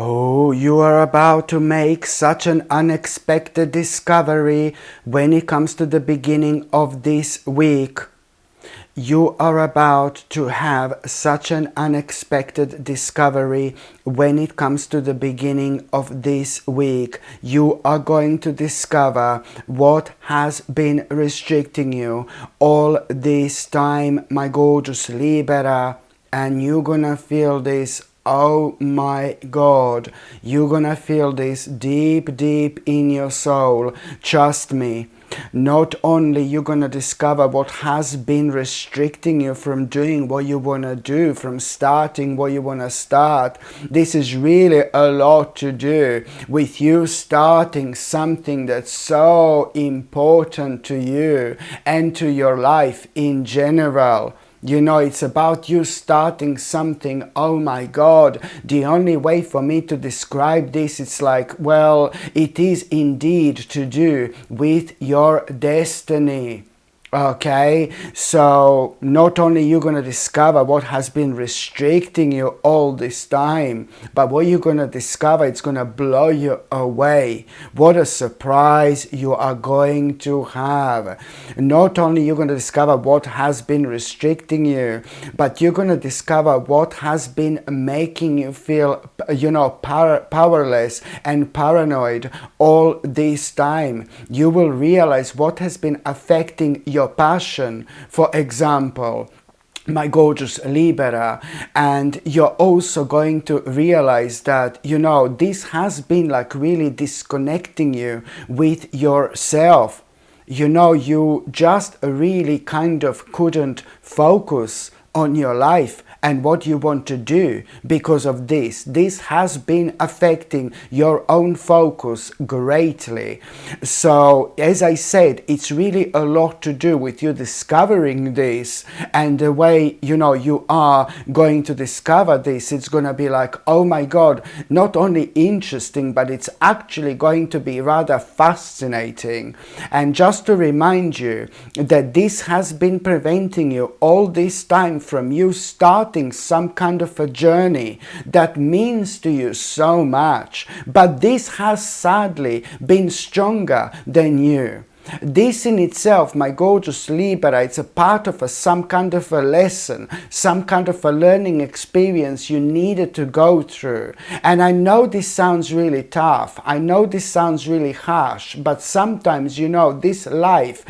Oh, you are about to make such an unexpected discovery when it comes to the beginning of this week. You are about to have such an unexpected discovery when it comes to the beginning of this week. You are going to discover what has been restricting you all this time, my gorgeous Libra, and you're gonna feel this. Oh my God, you're gonna feel this deep, deep in your soul. Trust me. Not only you're gonna discover what has been restricting you from doing what you wanna do, from starting what you wanna start. This is really a lot to do with you starting something that's so important to you and to your life in general. You know, it's about you starting something. Oh my God, the only way for me to describe this, it's like, well, it is indeed to do with your destiny. Okay, so not only you're going to discover what has been restricting you all this time, but what you're going to discover, it's going to blow you away. What a surprise you are going to have. Not only you're going to discover what has been restricting you, but you're going to discover what has been making you feel, powerless and paranoid all this time. You will realize what has been affecting your passion, for example, my gorgeous Libra, and you're also going to realize that, this has been like really disconnecting you with yourself. You just really kind of couldn't focus on your life and what you want to do because of this. This has been affecting your own focus greatly. So, as I said, it's really a lot to do with you discovering this, and the way, you are going to discover this, it's going to be like, oh my God, not only interesting, but it's actually going to be rather fascinating. And just to remind you that this has been preventing you all this time from you starting some kind of a journey that means to you so much, but this has sadly been stronger than you. This in itself, my gorgeous Libra, it's a part of some kind of a lesson, some kind of a learning experience you needed to go through. And I know this sounds really tough. I know this sounds really harsh, but sometimes, this life,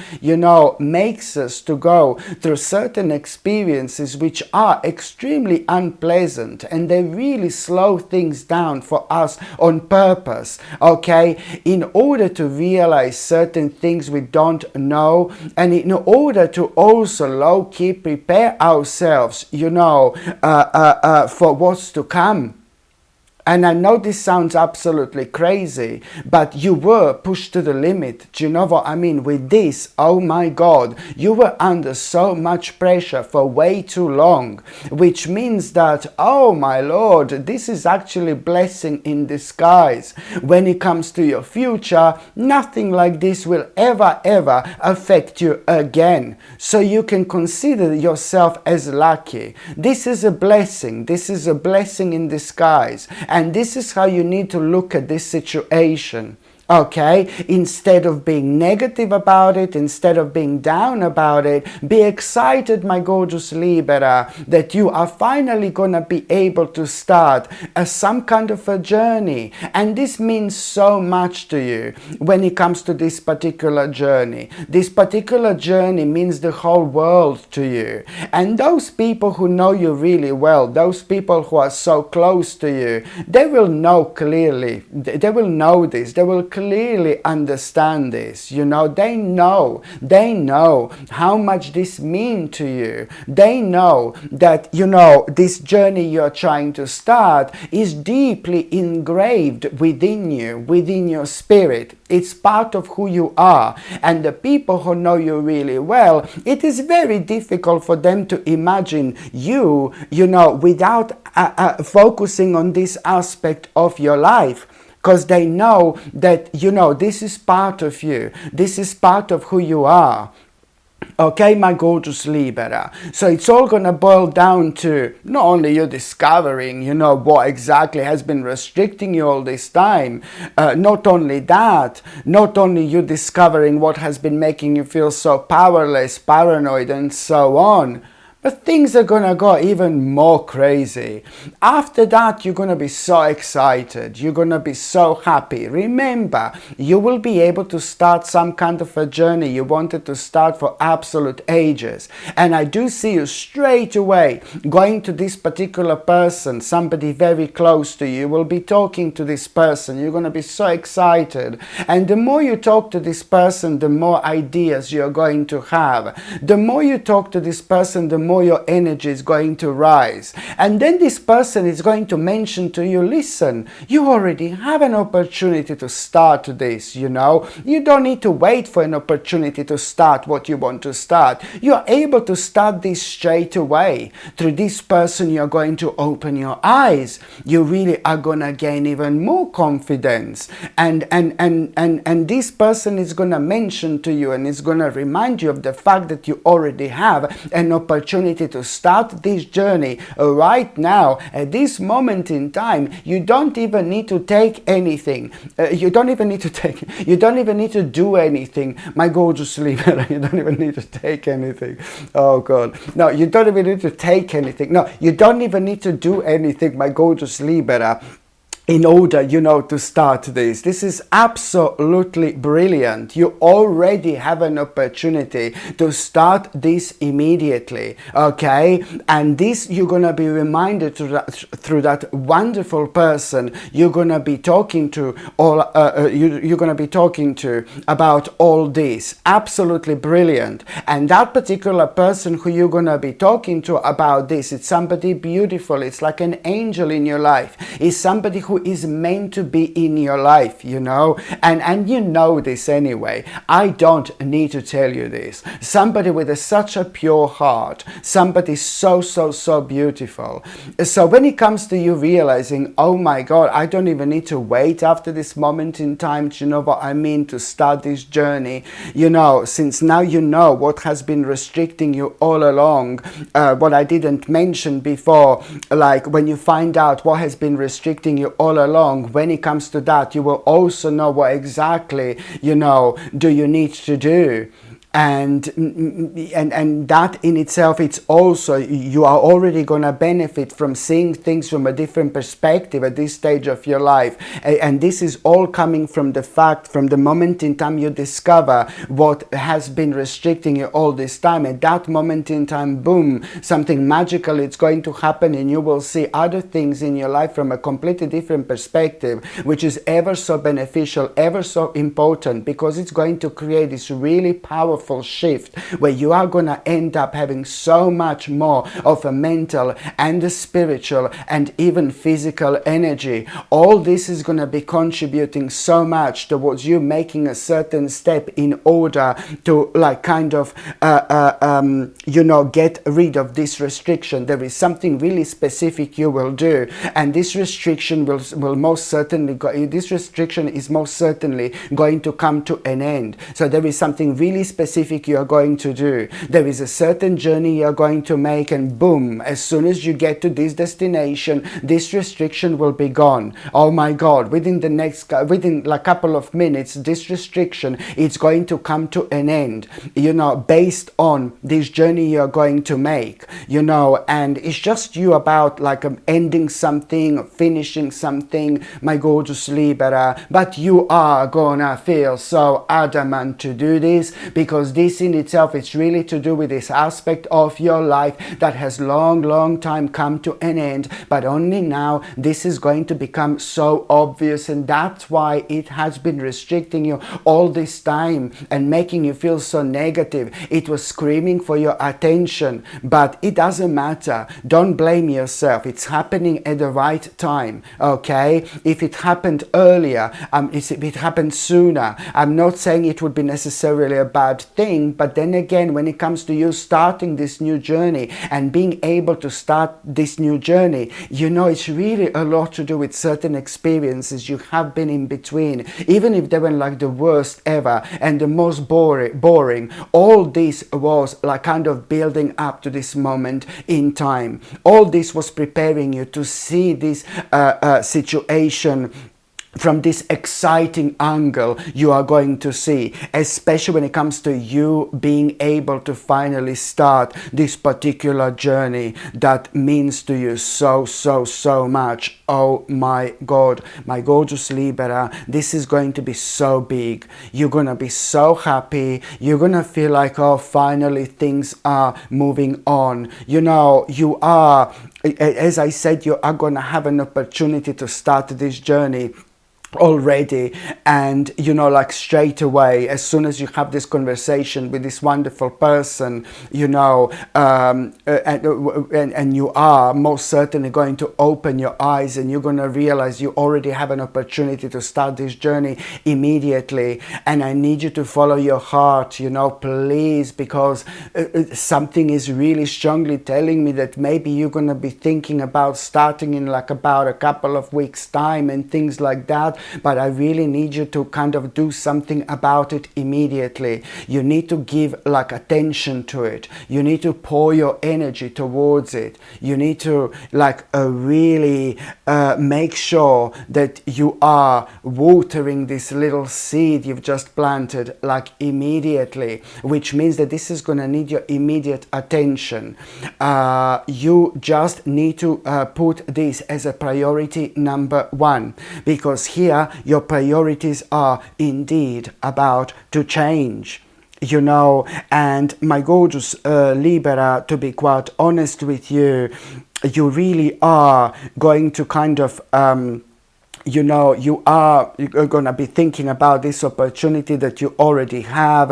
makes us to go through certain experiences which are extremely unpleasant, and they really slow things down for us on purpose, okay? In order to realize certain things we don't know, and in order to also low-key prepare ourselves, for what's to come. And I know this sounds absolutely crazy, but you were pushed to the limit. Do you know what I mean? With this, oh my God, you were under so much pressure for way too long, which means that, oh my Lord, this is actually blessing in disguise. When it comes to your future, nothing like this will ever affect you again. So you can consider yourself as lucky. This is a blessing. This is a blessing in disguise. And this is how you need to look at this situation. Okay, instead of being negative about it, instead of being down about it, be excited, my gorgeous Libra, that you are finally gonna be able to start some kind of a journey. And this means so much to you when it comes to this particular journey. This particular journey means the whole world to you. And those people who know you really well, those people who are so close to you, they will know clearly, they will know this, they will clearly understand this. They know how much this means to you. They know that this journey you're trying to start is deeply engraved within you, within your spirit. It's part of who you are. And the people who know you really well, it is very difficult for them to imagine you, without focusing on this aspect of your life. Because they know that, this is part of you. This is part of who you are. Okay, my gorgeous Libra. So it's all gonna boil down to not only you discovering, what exactly has been restricting you all this time. Not only that, not only you discovering what has been making you feel so powerless, paranoid, and so on. But things are gonna go even more crazy. After that, you're gonna be so excited. You're gonna be so happy. Remember, you will be able to start some kind of a journey you wanted to start for absolute ages. And I do see you straight away going to this particular person, somebody very close to you. You will be talking to this person. You're gonna be so excited. And the more you talk to this person, the more ideas you're going to have. The more you talk to this person, the more your energy is going to rise. And then this person is going to mention to you, listen, you already have an opportunity to start this, you don't need to wait for an opportunity to start what you want to start. You're able to start this straight away. Through this person, you're going to open your eyes. You really are going to gain even more confidence. And this person is going to mention to you and is going to remind you of the fact that you already have an opportunity to start this journey right now. At this moment in time, you don't even need to take anything. You don't even need to do anything. My gorgeous Libra, you don't even need to take anything. Oh God. No, you don't even need to take anything. No, you don't even need to do anything, my gorgeous Libra, in order, to start this. This is absolutely brilliant. You already have an opportunity to start this immediately, okay? And this, you're gonna be reminded through that wonderful person you're gonna be talking to, you're gonna be talking to about all this. Absolutely brilliant. And that particular person who you're gonna be talking to about this, it's somebody beautiful. It's like an angel in your life. It's somebody who is meant to be in your life, and you know this anyway. I don't need to tell you this. Somebody with such a pure heart, somebody so beautiful. So when it comes to you realizing, oh my God, I don't even need to wait after this moment in time, do you know what I mean, to start this journey, since now you know what has been restricting you all along, what I didn't mention before, like when you find out what has been restricting you all along, when it comes to that, you will also know what exactly, do you need to do. And that in itself, it's also, you are already going to benefit from seeing things from a different perspective at this stage of your life. And this is all coming from the fact, from the moment in time you discover what has been restricting you all this time. At that moment in time, boom, something magical is going to happen, and you will see other things in your life from a completely different perspective, which is ever so beneficial, ever so important, because it's going to create this really powerful shift where you are going to end up having so much more of a mental and a spiritual and even physical energy. All this is going to be contributing so much towards you making a certain step in order to get rid of this restriction. There is something really specific you will do, and this restriction will most certainly this restriction is most certainly going to come to an end. So there is something really specific you are going to do. There is a certain journey you are going to make, and boom, as soon as you get to this destination, this restriction will be gone. Oh my God, within a couple of minutes, this restriction is going to come to an end, based on this journey you are going to make, and it's just you about ending something, finishing something, my gorgeous Libra, but you are gonna feel so adamant to do this, because this in itself is really to do with this aspect of your life that has long time come to an end, but only now this is going to become so obvious, and that's why it has been restricting you all this time and making you feel so negative. It was screaming for your attention, but it doesn't matter. Don't blame yourself. It's happening at the right time, okay? If it happened earlier, if it happened sooner, I'm not saying it would be necessarily a bad thing. But then again, when it comes to you starting this new journey and being able to start this new journey, you know, it's really a lot to do with certain experiences you have been in between, even if they were like the worst ever and the most boring. All this was like kind of building up to this moment in time. All this was preparing you to see this situation from this exciting angle you are going to see, especially when it comes to you being able to finally start this particular journey that means to you so much. Oh my God, my gorgeous Libra, this is going to be so big. You're gonna be so happy. You're gonna feel like, oh, finally things are moving on. You know, you are, as I said, you are gonna have an opportunity to start this journey already, and you know, like straight away, as soon as you have this conversation with this wonderful person, you know, and you are most certainly going to open your eyes and you're going to realize you already have an opportunity to start this journey immediately. And I need you to follow your heart, you know, please, because something is really strongly telling me that maybe you're going to be thinking about starting in like about a couple of weeks time and things like that. But I really need you to kind of do something about it immediately. You need to give like attention to it. You need to pour your energy towards it. You need to like really make sure that you are watering this little seed you've just planted like immediately, which means that this is going to need your immediate attention. You just need to put this as a priority number one, because here your priorities are indeed about to change, you know. And my gorgeous Libra, to be quite honest with you, you really are going to kind of you know, you're going to be thinking about this opportunity that you already have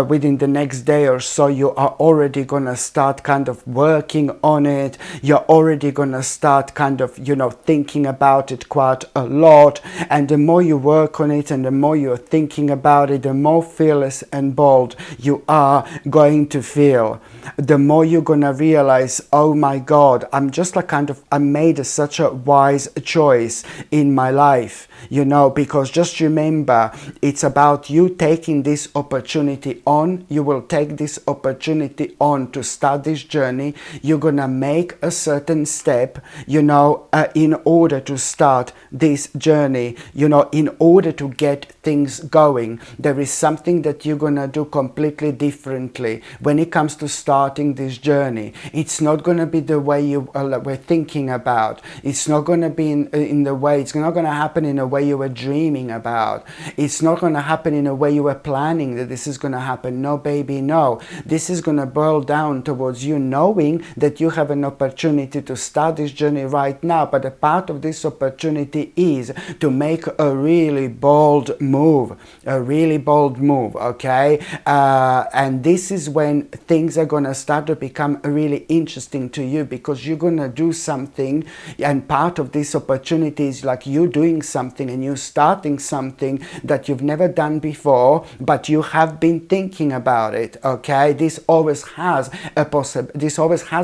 within the next day or so. You are already going to start kind of working on it. You're already going to start kind of, you know, thinking about it quite a lot. And the more you work on it and the more you're thinking about it, the more fearless and bold you are going to feel. The more you're going to realize, oh my God, I'm just like kind of, I made such a wise choice in my life, you know, because just remember, it's about you taking this opportunity on. You will take this opportunity on to start this journey. You're gonna make a certain step, you know, in order to start this journey, you know, in order to get things going. There is something that you're gonna do completely differently when it comes to starting this journey. It's not gonna be the way you were thinking about. It's not gonna be in the way, it's not gonna happen in a way you were dreaming about. It's not going to happen in a way you were planning that this is going to happen. No, baby, no. This is going to boil down towards you knowing that you have an opportunity to start this journey right now. But a part of this opportunity is to make a really bold move. A really bold move, okay? And this is when things are going to start to become really interesting to you, because you're going to do something, and part of this opportunity is like you doing something and you starting something that you've never done before, but you have been thinking about it, okay? This always has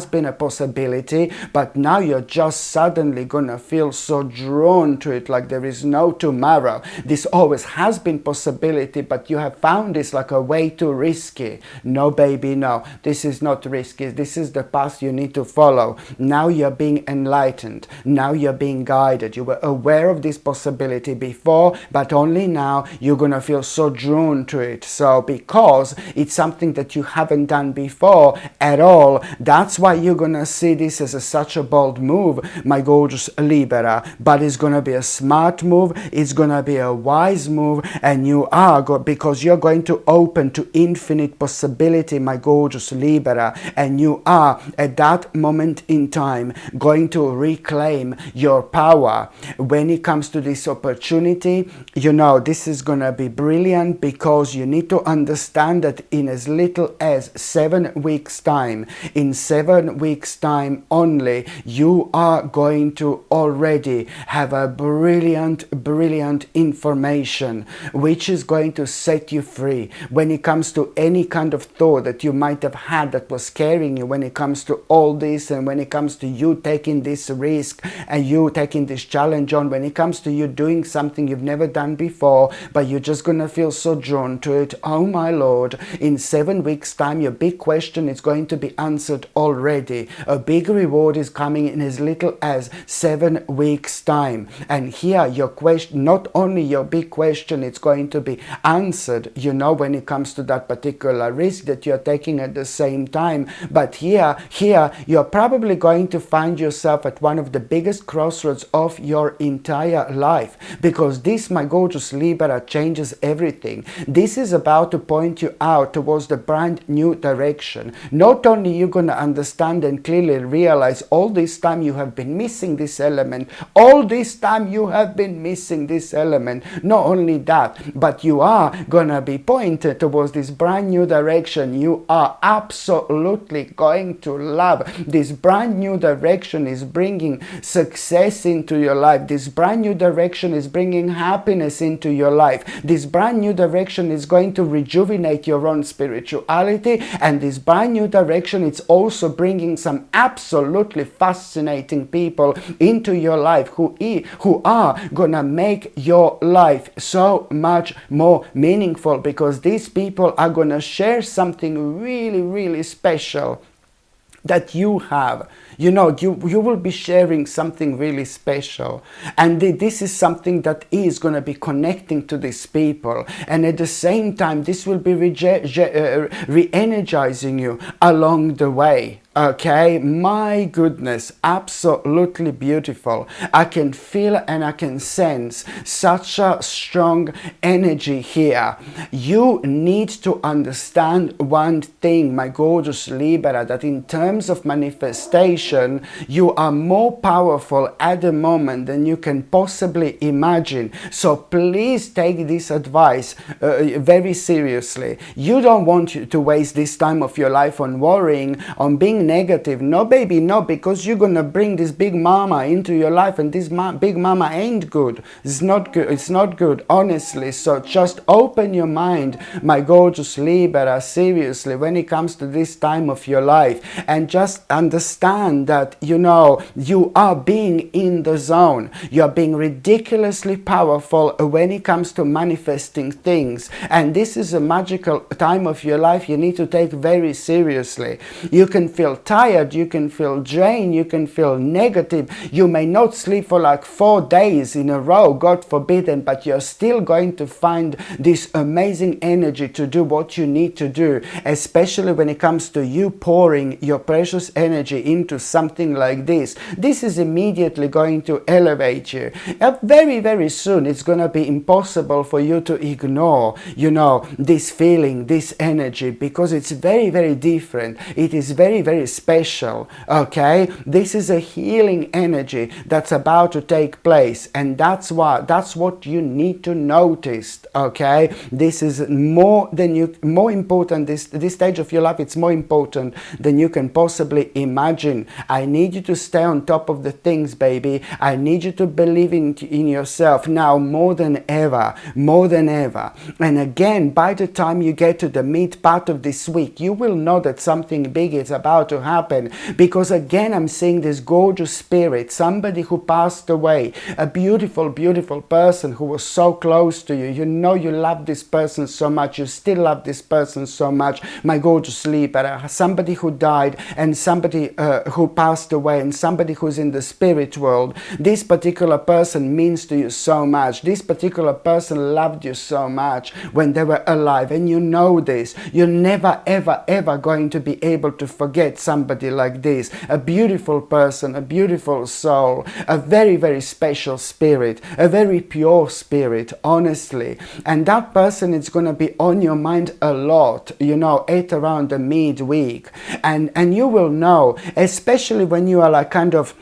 been a possibility, but now you're just suddenly gonna feel so drawn to it like there is no tomorrow. This always has been possibility, but you have found this like a way too risky. No, baby, no. This is not risky. This is the path you need to follow. Now you're being enlightened. Now you're being guided. You were aware of this possibility before, but only now you're gonna feel so drawn to it. So because it's something that you haven't done before at all, that's why you're gonna see this as such a bold move, my gorgeous Libra. But it's gonna be a smart move, it's gonna be a wise move, and you are because you're going to open to infinite possibility, my gorgeous Libra, and you are at that moment in time going to reclaim your power when it it comes to this opportunity, you know, this is gonna be brilliant, because you need to understand that in as little as 7 weeks time, in 7 weeks time only, you are going to already have a brilliant information which is going to set you free when it comes to any kind of thought that you might have had that was scaring you, when it comes to all this, and when it comes to you taking this risk and you taking this challenge on, when it comes to you doing something you've never done before, but you're just gonna feel so drawn to it. Oh my Lord, in 7 weeks time your big question is going to be answered already. A big reward is coming in as little as 7 weeks time, and here your question, not only your big question, it's going to be answered, you know, when it comes to that particular risk that you're taking at the same time. But here you're probably going to find yourself at one of the biggest crossroads of your entire life, because this, my gorgeous Libra, changes everything. This is about to point you out towards the brand new direction. Not only you're going to understand and clearly realize all this time you have been missing this element, all this time you have been missing this element. Not only that, but you are going to be pointed towards this brand new direction. You are absolutely going to love. This brand new direction is bringing success into your life. This brand new direction is bringing happiness into your life. This brand new direction is going to rejuvenate your own spirituality, and this brand new direction, it's also bringing some absolutely fascinating people into your life who are gonna make your life so much more meaningful, because these people are gonna share something really special that you have. You know, you will be sharing something really special, and this is something that is going to be connecting to these people, and at the same time this will be re-energizing you along the way. Okay, my goodness, absolutely beautiful. I can feel and I can sense such a strong energy here. You need to understand one thing, my gorgeous Libra, that in terms of manifestation, you are more powerful at the moment than you can possibly imagine. So please take this advice very seriously. You don't want to waste this time of your life on worrying, on being negative. No, baby, no, because you're gonna bring this big mama into your life, and this big mama ain't good. It's not good. It's not good, honestly. So just open your mind, my gorgeous Libra, seriously, when it comes to this time of your life, and just understand that, you know, you are being in the zone. You are being ridiculously powerful when it comes to manifesting things, and this is a magical time of your life you need to take very seriously. You can feel tired, you can feel drained, you can feel negative, you may not sleep for like 4 days in a row, God forbid, but you're still going to find this amazing energy to do what you need to do, especially when it comes to you pouring your precious energy into something like this. This is immediately going to elevate you. Very soon it's going to be impossible for you to ignore, you know, this feeling, this energy, because it's very different. It is very special. Okay, this is a healing energy that's about to take place, and that's what you need to notice. Okay, this is more important. This stage of your life, it's more important than you can possibly imagine. I need you to stay on top of the things, baby. I need you to believe in yourself now more than ever. And again, by the time you get to the mid part of this week, you will know that something big is about to happen, because again I'm seeing this gorgeous spirit, somebody who passed away, a beautiful person who was so close to you. You know, you love this person so much, you still love this person so much, my gorgeous Libra. Somebody who died, and somebody who passed away, and somebody who's in the spirit world. This particular person means to you so much. This particular person loved you so much when they were alive, and you know this. You're never ever going to be able to forget somebody like this. A beautiful person, a beautiful soul, a very special spirit, a very pure spirit, honestly. And that person is going to be on your mind a lot, you know, at around the midweek. And you will know, especially when you are like kind of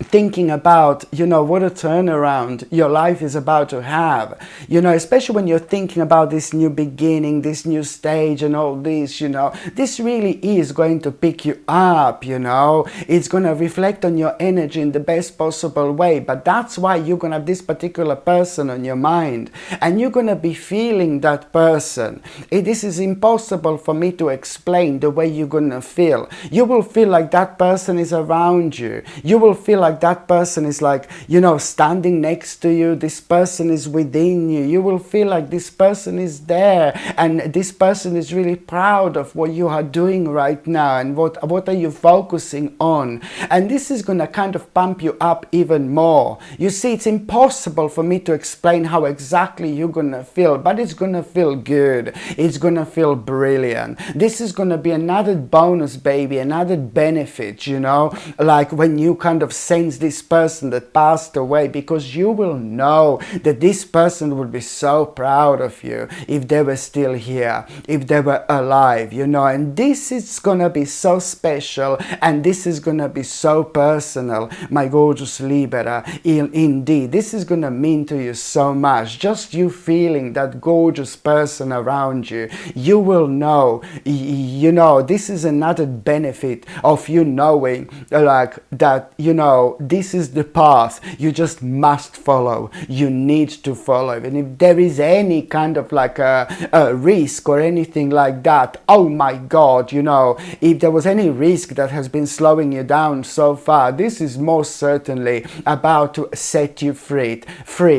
thinking about, you know, what a turnaround your life is about to have, you know, especially when you're thinking about this new beginning, this new stage and all this, you know, this really is going to pick you up, you know, it's going to reflect on your energy in the best possible way. But that's why you're going to have this particular person on your mind, and you're going to be feeling that person. This is impossible for me to explain the way you're going to feel. You will feel like that person is around you. You will feel like that person is, like, you know, standing next to you. This person is within you. You will feel like this person is there, and this person is really proud of what you are doing right now, and what are you focusing on. And this is going to kind of pump you up even more. You see, it's impossible for me to explain how exactly you're going to feel, but it's going to feel good. It's going to feel brilliant. This is going to be another bonus, baby, another benefit, you know, like when you kind of sense this person that passed away, because you will know that this person would be so proud of you if they were still here, if they were alive, you know. And this is gonna be so special, and this is gonna be so personal, my gorgeous Libra. Indeed, this is gonna mean to you so much. Just you feeling that gorgeous person around you, you will know, you know, this is another benefit of you knowing, like, that, you know, this is the path you just must follow. You need to follow. And if there is any kind of like a risk or anything like that, oh my God, you know, if there was any risk that has been slowing you down so far, this is most certainly about to set you free.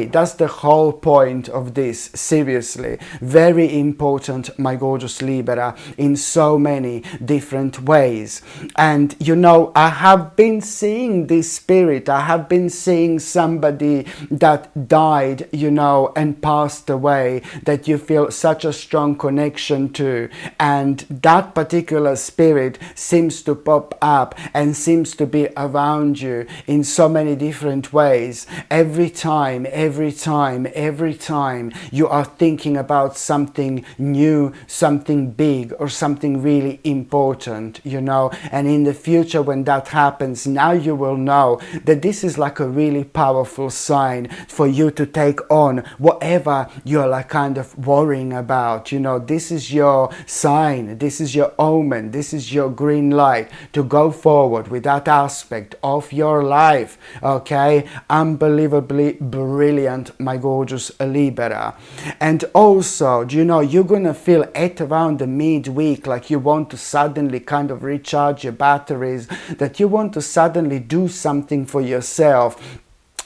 That's the whole point of this. Seriously, very important, my gorgeous Libra, in so many different ways. And you know, I have been seeing this spirit. I have been seeing somebody that died, you know, and passed away, that you feel such a strong connection to. And that particular spirit seems to pop up and seems to be around you in so many different ways. Every time you are thinking about something new, something big, or something really important, you know. And in the future, when that happens, now you will know that this is like a really powerful sign for you to take on whatever you're like kind of worrying about, you know. This is your sign, this is your omen, this is your green light to go forward with that aspect of your life, okay? Unbelievably brilliant, my gorgeous Libra. And also, you know, you're gonna feel at around the midweek like you want to suddenly kind of recharge your batteries, that you want to suddenly do something for yourself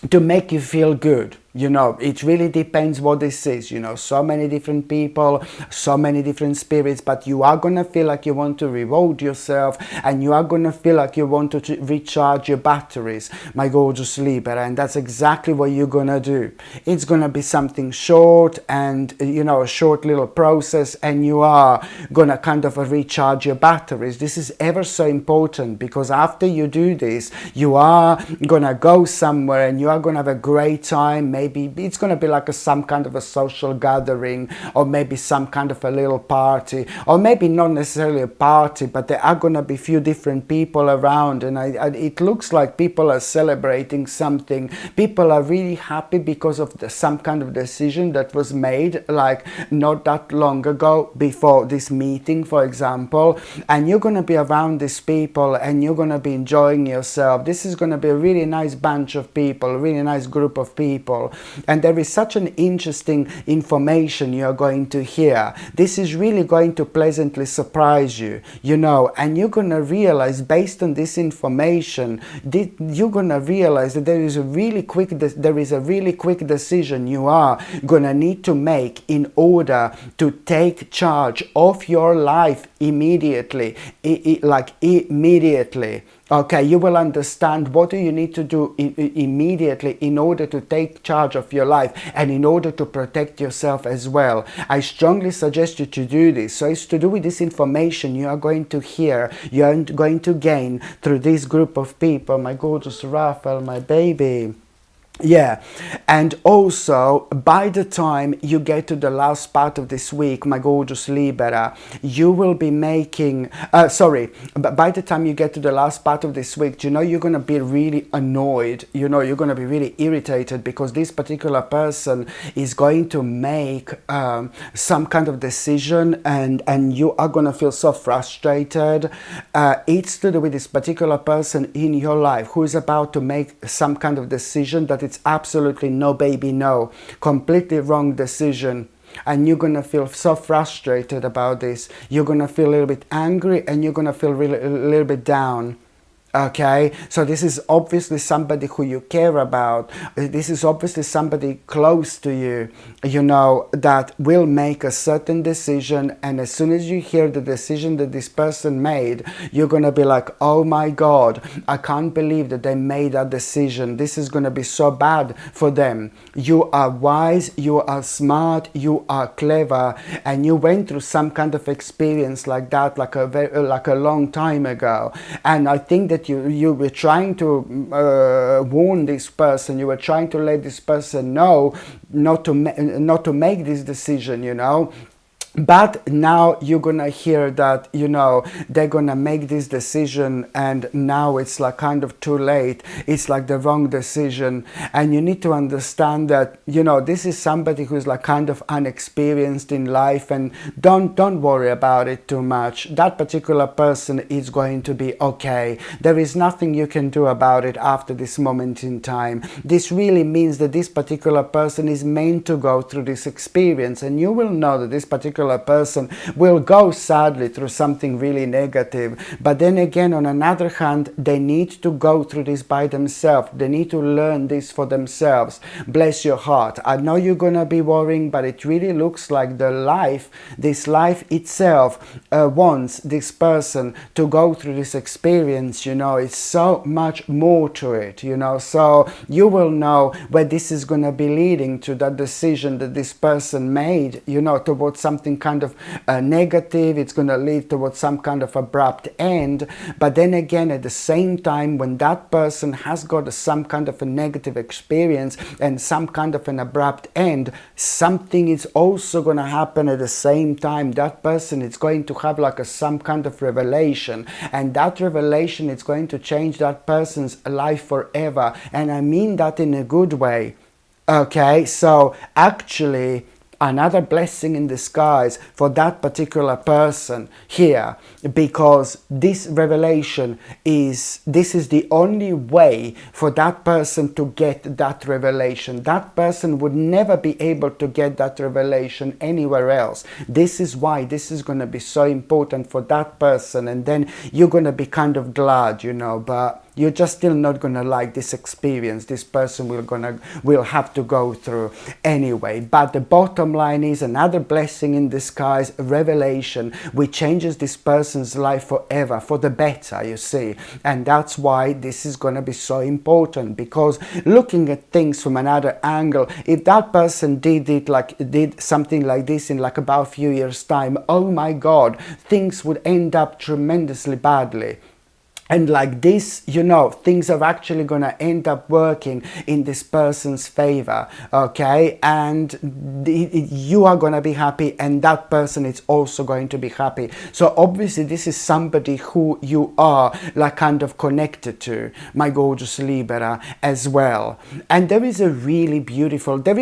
to make you feel good. You know, it really depends what this is, you know, so many different people, so many different spirits, but you are going to feel like you want to reward yourself, and you are going to feel like you want to recharge your batteries, my gorgeous Libra. And that's exactly what you're going to do. It's going to be something short and, you know, a short little process, and you are going to kind of recharge your batteries. This is ever so important, because after you do this, you are going to go somewhere and you are going to have a great time. Maybe it's going to be like some kind of a social gathering, or maybe some kind of a little party, or maybe not necessarily a party, but there are going to be a few different people around, and it looks like people are celebrating something. People are really happy because of some kind of decision that was made like not that long ago, before this meeting, for example. And you're going to be around these people and you're going to be enjoying yourself. This is going to be a really nice bunch of people, a really nice group of people. And there is such an interesting information you're going to hear. This is really going to pleasantly surprise you, you know, and you're going to realize, based on this information, you're going to realize that there is a really quick decision you are going to need to make in order to take charge of your life immediately, immediately. Okay, you will understand what do you need to do immediately in order to take charge of your life and in order to protect yourself as well. I strongly suggest you to do this. So it's to do with this information you are going to hear, you are going to gain through this group of people. My gorgeous Raphael, my baby. Yeah, and also by the time you get to the last part of this week, my gorgeous Libra, you will be making, but by the time you get to the last part of this week, you know, you're going to be really annoyed, you know, you're going to be really irritated because this particular person is going to make some kind of decision, and you are going to feel so frustrated. It's to do with this particular person in your life who is about to make some kind of decision that it's absolutely no, baby, no, completely wrong decision. And you're gonna feel so frustrated about this. You're gonna feel a little bit angry, and you're gonna feel really a little bit down. Okay, so this is obviously somebody who you care about. This is obviously somebody close to you, you know, that will make a certain decision, and as soon as you hear the decision that this person made, you're gonna be like, oh my god, I can't believe that they made that decision. This is gonna be so bad for them. You are wise, you are smart, you are clever, and you went through some kind of experience like that, like a long time ago. And I think that you were trying to warn this person. You were trying to let this person know not to make this decision, you know. But now you're gonna hear that, you know, they're gonna make this decision, and now it's like kind of too late. It's like the wrong decision, and you need to understand that, you know, this is somebody who's like kind of unexperienced in life, and don't worry about it too much. That particular person is going to be okay. There is nothing you can do about it after this moment in time. This really means that this particular person is meant to go through this experience, and you will know that this particular person will go sadly through something really negative. But then again, on another hand, they need to go through this by themselves. They need to learn this for themselves. Bless your heart. I know you're gonna be worrying, but it really looks like this life itself wants this person to go through this experience. You know, it's so much more to it, you know. So you will know where this is gonna be leading to, that decision that this person made, you know, towards something kind of negative. It's going to lead towards some kind of abrupt end. But then again, at the same time, when that person has got some kind of a negative experience and some kind of an abrupt end, something is also going to happen at the same time. That person is going to have like some kind of revelation, and that revelation is going to change that person's life forever. And I mean that in a good way. Okay, so actually, another blessing in disguise for that particular person here, because this revelation is the only way for that person to get that revelation. That person would never be able to get that revelation anywhere else. This is why this is going to be so important for that person, and then you're going to be kind of glad, you know, but you're just still not gonna like this experience. This person will have to go through anyway. But the bottom line is another blessing in disguise, revelation, which changes this person's life forever, for the better, you see. And that's why this is gonna be so important, because looking at things from another angle, if that person did something like this in like about a few years' time, oh my God, things would end up tremendously badly. And like this, you know, things are actually going to end up working in this person's favor, okay? And you are going to be happy, and that person is also going to be happy. So obviously this is somebody who you are like kind of connected to, my gorgeous Libra, as well. And there is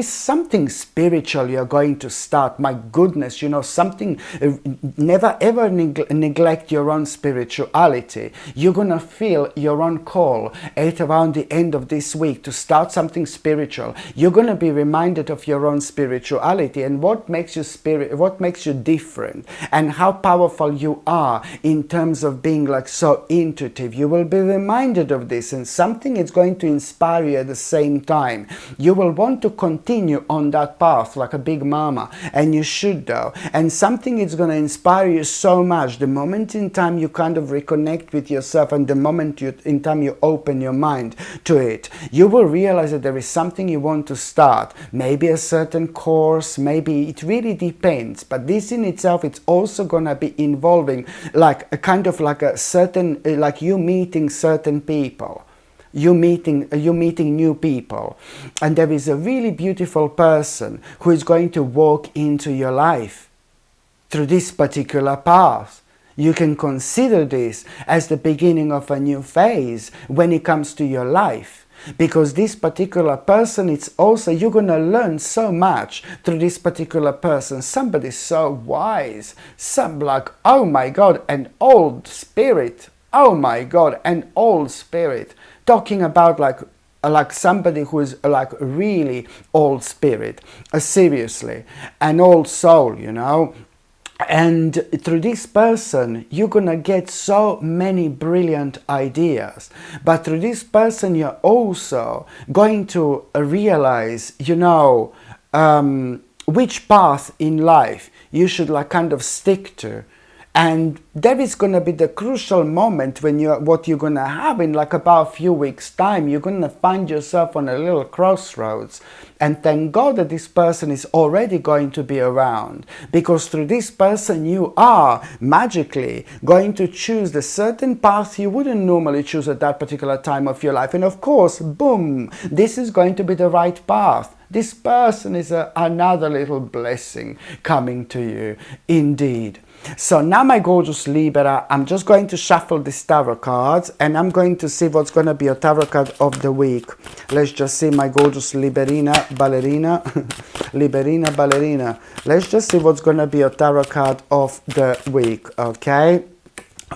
something spiritual you're going to start. My goodness, you know, something, never ever neglect your own spirituality. You're going to feel your own call at around the end of this week to start something spiritual. You're going to be reminded of your own spirituality and what makes you different, and how powerful you are in terms of being like so intuitive. You will be reminded of this, and something is going to inspire you at the same time. You will want to continue on that path like a big mama, and you should though. And something is going to inspire you so much the moment in time you kind of reconnect with yourself, and the moment in time you open your mind to it, you will realize that there is something you want to start. Maybe a certain course, maybe, it really depends. But this in itself, it's also gonna be involving like a kind of like a certain, like you meeting certain people. you're meeting new people, and there is a really beautiful person who is going to walk into your life through this particular path. You can consider this as the beginning of a new phase when it comes to your life. Because this particular person, it's also, you're going to learn so much through this particular person. Somebody so wise, some like, oh my God, an old spirit. Oh my God, an old spirit. Talking about like somebody who is like really old spirit, seriously, an old soul, you know. And through this person, you're gonna get so many brilliant ideas. But through this person, you're also going to realize, you know, which path in life you should like kind of stick to. And that is going to be the crucial moment when what you're going to have in like about a few weeks time. You're going to find yourself on a little crossroads, and thank God that this person is already going to be around, because through this person you are magically going to choose the certain path you wouldn't normally choose at that particular time of your life. And of course, boom, this is going to be the right path. This person is another little blessing coming to you, indeed. So now, my gorgeous Libra, I'm just going to shuffle these tarot cards, and I'm going to see what's going to be a tarot card of the week. Let's just see, my gorgeous Liberina Ballerina. Liberina Ballerina. Let's just see what's going to be a tarot card of the week, okay?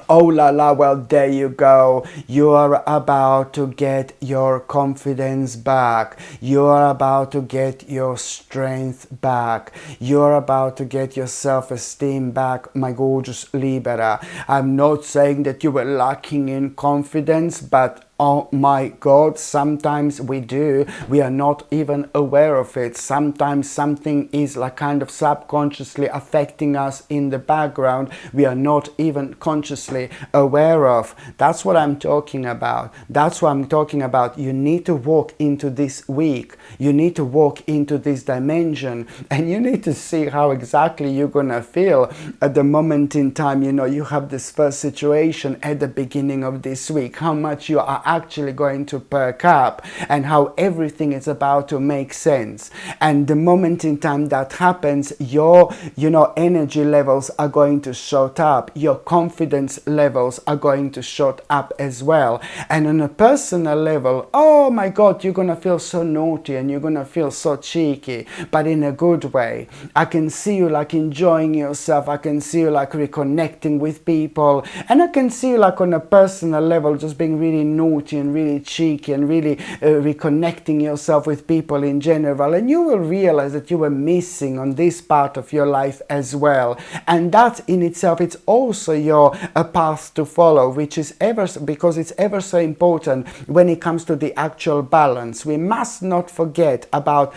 Oh la la, well, there you go. You are about to get your confidence back. You are about to get your strength back. You are about to get your self-esteem back, my gorgeous Libra. I'm not saying that you were lacking in confidence, but oh my God, sometimes we do. We are not even aware of it. Sometimes something is like kind of subconsciously affecting us in the background. We are not even consciously aware of. That's what I'm talking about. That's what I'm talking about. You need to walk into this week. You need to walk into this dimension, and you need to see how exactly you're gonna feel at the moment in time. You know, you have this first situation at the beginning of this week, how much you are actually going to perk up, and how everything is about to make sense. And the moment in time that happens, your energy levels are going to shoot up, your confidence levels are going to shoot up as well. And on a personal level, oh my God, you're gonna feel so naughty and you're gonna feel so cheeky, but in a good way. I can see you like enjoying yourself. I can see you like reconnecting with people, and I can see you like on a personal level just being really naughty and really cheeky and really reconnecting yourself with people in general. And you will realize that you were missing on this part of your life as well, and that in itself, it's also your path to follow, which is because it's ever so important when it comes to the actual balance. We must not forget about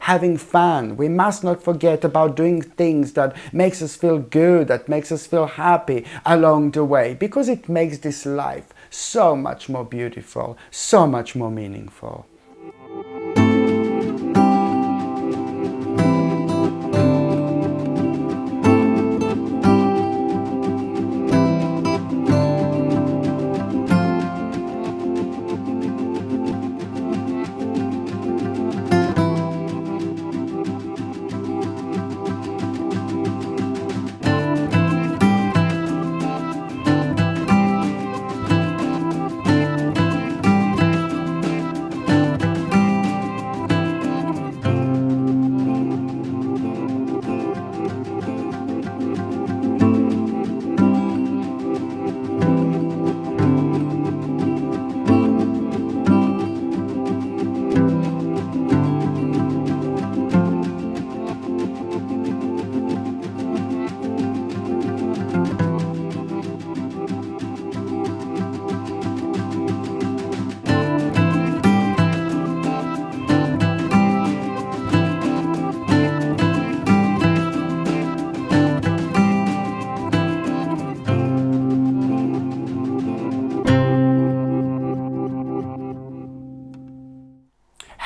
having fun. We must not forget about doing things that makes us feel good, that makes us feel happy along the way, because it makes this life so much more beautiful, so much more meaningful.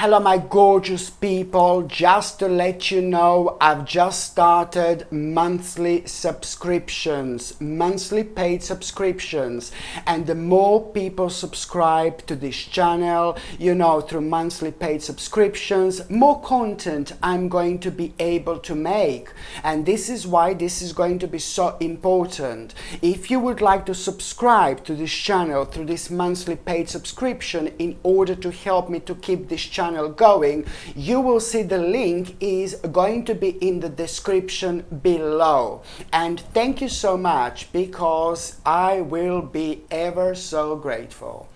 Hello my gorgeous people, just to let you know, I've just started monthly subscriptions, monthly paid subscriptions, and the more people subscribe to this channel, you know, through monthly paid subscriptions, more content I'm going to be able to make. And this is why this is going to be so important. If you would like to subscribe to this channel through this monthly paid subscription in order to help me to keep this channel going, you will see the link is going to be in the description below. And thank you so much, because I will be ever so grateful.